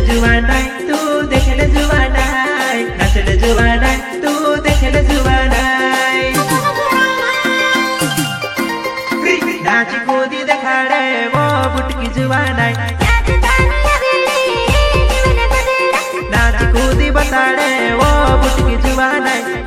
जुवानाई तू देखले जुवानाई नाचले जुवानाई तू देखले जुवानाई नाच कूदी देखाड़े वो बुटकी जुवानाई नाच कूदी बताड़े वो बुटकी जुवानाई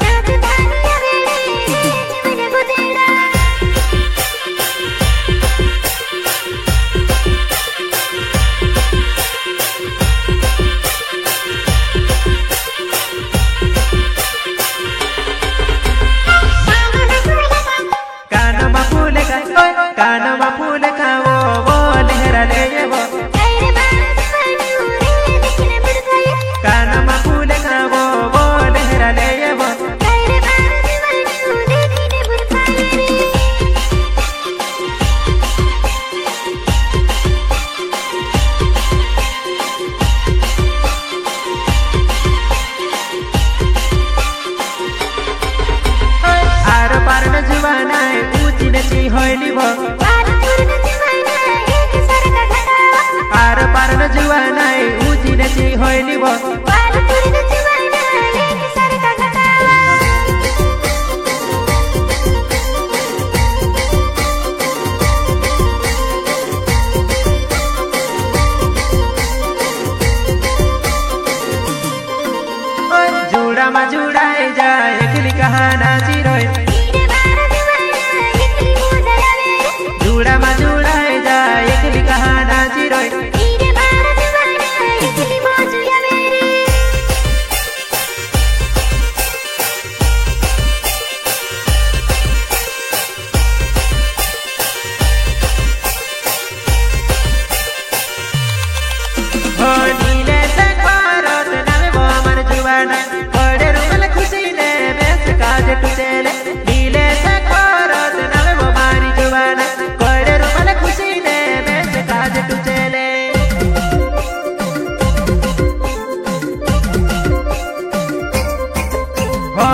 कानमा फूल का वो लहरा ले वो कानमा फूल का वो लहरा ले वो आर पार न जुवानाई ऊंची नची होइली वो आर पार न जुवानाई ऊंची नची होइली वो जुड़ा मा जुड़ाई जाए एकली कहा नाची रोई जुड़ा मा जुड़ाई जाए एकली कहा नाची रोई नीले से भारत नामे वो मन जुवाना बड़े रुमल खुशी ने बेस काज टुचेले नीले से भारत नामे वो मारी जुवाना बड़े रुमल खुशी ने बेस काज टुचेले हो